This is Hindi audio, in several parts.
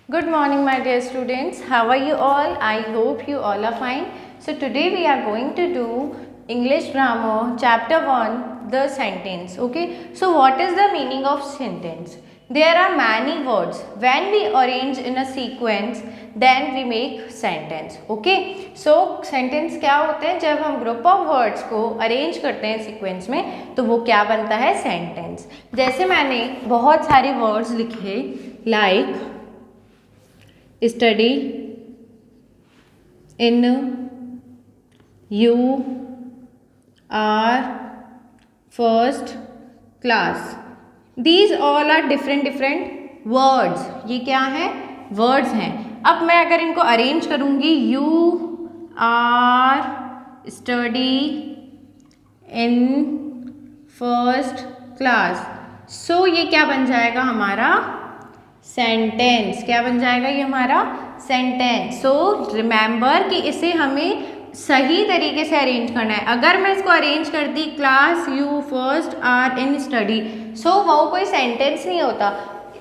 Good morning, my dear students. How are you all? I hope you all are fine. So today we are going to do English grammar chapter 1, the sentence. Okay. So what is the meaning of sentence? There are many words. When we arrange in a sequence, then we make sentence. Okay. So sentence क्या होते हैं? जब हम group of words को arrange करते हैं sequence में, तो वो क्या बनता है? Sentence. जैसे मैंने बहुत सारे words लिखे like study in you are first class. These all are different words. ये क्या है? words हैं. अब मैं अगर इनको अरेंज करूँगी, you are study in first class. So ये क्या बन जाएगा हमारा? सेंटेंस. क्या बन जाएगा ये हमारा? सेंटेंस. सो रिमेंबर कि इसे हमें सही तरीके से अरेंज करना है. अगर मैं इसको अरेंज कर दी class you first are in study, so वो कोई सेंटेंस नहीं होता.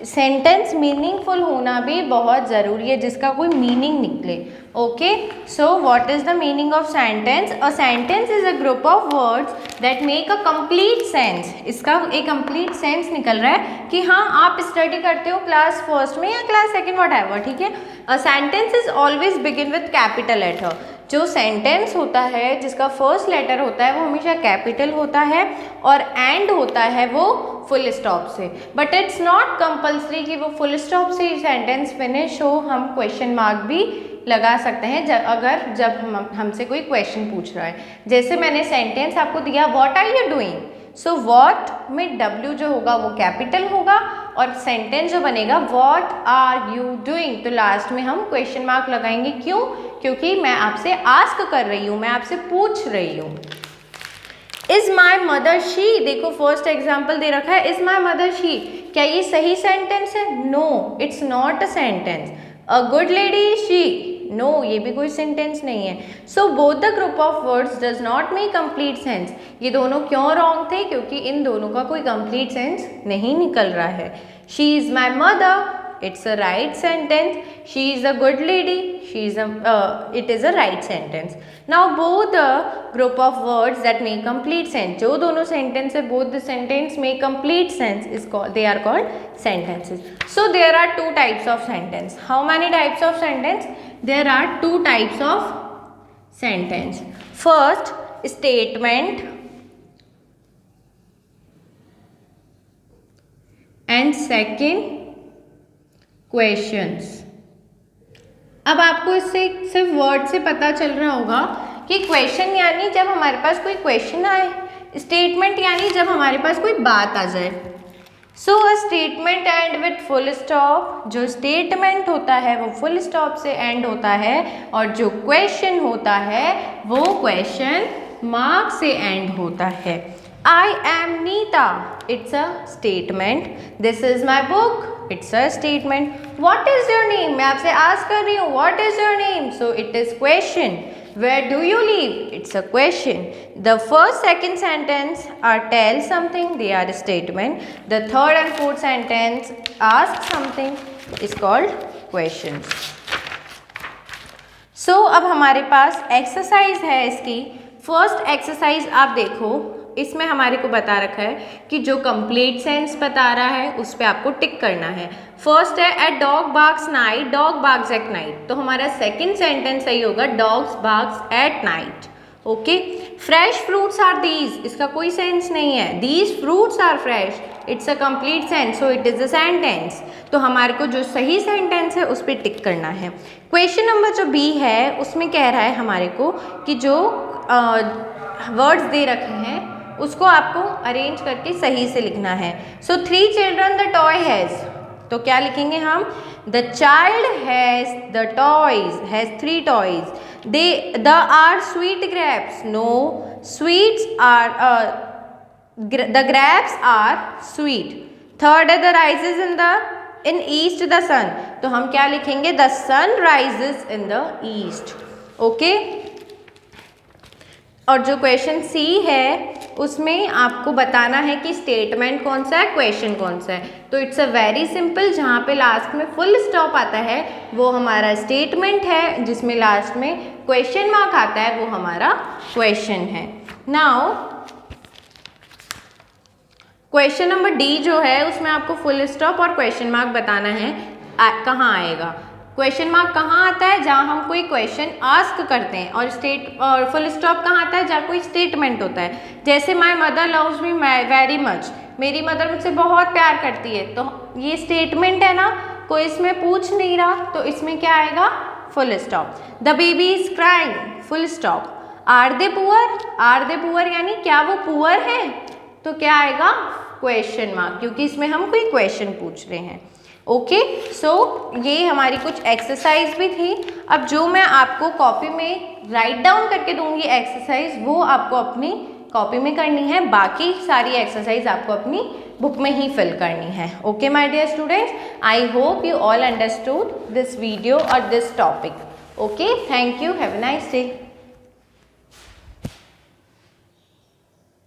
सेंटेंस मीनिंगफुल होना भी बहुत ज़रूरी है, जिसका कोई मीनिंग निकले. Okay. So what is the meaning of sentence? A sentence is a group of words that make a complete sense. इसका एक कंप्लीट सेंस निकल रहा है कि हाँ आप स्टडी करते हो क्लास फर्स्ट में या क्लास सेकेंड, वट एवर. ठीक है. A sentence is always begin with capital letter. जो सेंटेंस होता है जिसका फर्स्ट लेटर होता है वो हमेशा कैपिटल होता है और एंड होता है वो फुल स्टॉप से. बट इट्स नॉट कंपल्सरी कि वो फुल स्टॉप से ही सेंटेंस फिनिश हो. हम क्वेश्चन मार्क भी लगा सकते हैं जब हमसे कोई क्वेश्चन पूछ रहा है. जैसे मैंने सेंटेंस आपको दिया what are you doing. So what में डब्ल्यू जो होगा वो कैपिटल होगा और सेंटेंस जो बनेगा व्हाट आर यू डूइंग, तो लास्ट में हम क्वेश्चन मार्क लगाएंगे. क्यों? क्योंकि मैं आपसे आस्क कर रही हूँ, मैं आपसे पूछ रही हूँ. Is my mother she. देखो फर्स्ट एग्जाम्पल दे रखा है इज माई मदर शी. क्या ये सही सेंटेंस है? No, it's not a sentence. A good lady she. No, ये भी कोई सेंटेंस नहीं है. So both the group of words does not make complete sense. ये दोनों क्यों रॉन्ग थे? क्योंकि इन दोनों का कोई कंप्लीट सेंस नहीं निकल रहा है. She is my mother, it's a right sentence. She is a good lady, it is a right sentence. Now both the group of words that make complete sense, जो दोनों sentence है both the sentence make complete sense is called, they are called sentences. So there are two types of sentence. How many types of sentence? There are two types of sentence. First, statement and second questions. अब आपको इससे सिर्फ वर्ड से पता चल रहा होगा कि क्वेश्चन यानी जब हमारे पास कोई क्वेश्चन आए, स्टेटमेंट यानी जब हमारे पास कोई बात आ जाए. So a statement end with full stop. जो स्टेटमेंट होता है वो फुल स्टॉप से एंड होता है और जो क्वेश्चन होता है वो क्वेश्चन मार्क से एंड होता है. I am Neeta. It's a statement. This is my book. It's a statement. What is your name? मैं आपसे ask कर रही हूँ what is your name? So it is question. Where do you live? It's a question. The first, second sentence are tell something. They are a statement. The third and fourth sentence ask something is called questions. So अब हमारे पास exercise है इसकी. First exercise आप देखो, इसमें हमारे को बता रखा है कि जो कंप्लीट सेंस बता रहा है उस पर आपको टिक करना है. फर्स्ट है a dog barks night, dog barks at night. तो हमारा सेकंड सेंटेंस सही होगा dogs barks at night. Okay. Fresh fruits are these. इसका कोई सेंस नहीं है. These fruits are fresh. It's a complete sense, so it is a sentence. तो हमारे को जो सही सेंटेंस है उस पर टिक करना है. क्वेश्चन नंबर जो बी है उसमें कह रहा है हमारे को कि जो वर्ड्स दे रखे हैं उसको आपको अरेंज करके सही से लिखना है. So 3 children the toy has. तो क्या लिखेंगे हम? The child has the toys, has 3 toys. The are sweet grapes. No, sweets are the grapes are sweet. Third है the rises in east the sun. तो हम क्या लिखेंगे? The sun rises in the east. Okay. और जो क्वेश्चन सी है उसमें आपको बताना है कि स्टेटमेंट कौन सा है, क्वेश्चन कौन सा है। तो इट्स अ वेरी सिंपल, जहाँ पे लास्ट में फुल स्टॉप आता है वो हमारा स्टेटमेंट है, जिसमें लास्ट में क्वेश्चन मार्क आता है वो हमारा क्वेश्चन है। नाउ क्वेश्चन नंबर डी जो है उसमें आपको फुल स्टॉप और क्वेश्चन मार्क बताना है कहाँ आएगा। क्वेश्चन मार्क कहाँ आता है, जहाँ हम कोई क्वेश्चन आस्क करते हैं, और फुल स्टॉप कहाँ आता है, जहाँ कोई स्टेटमेंट होता है। जैसे my mother loves me very much, मेरी मदर मुझसे बहुत प्यार करती है, तो ये स्टेटमेंट है ना, कोई इसमें पूछ नहीं रहा, तो इसमें क्या आएगा, full stop. The baby is crying, full stop. Are they poor यानी क्या वो पुअर है, तो क्या आएगा, क्वेश्चन मार्क, क्योंकि इसमें हम कोई क्वेश्चन पूछ रहे हैं। ओके, सो ये हमारी कुछ एक्सरसाइज भी थी। अब जो मैं आपको कॉपी में राइट डाउन करके दूंगी एक्सरसाइज, वो आपको अपनी कॉपी में करनी है, बाकी सारी एक्सरसाइज आपको अपनी बुक में ही फिल करनी है। Okay my dear students, I hope you all understood this video और this topic. Okay, thank you, have a nice day.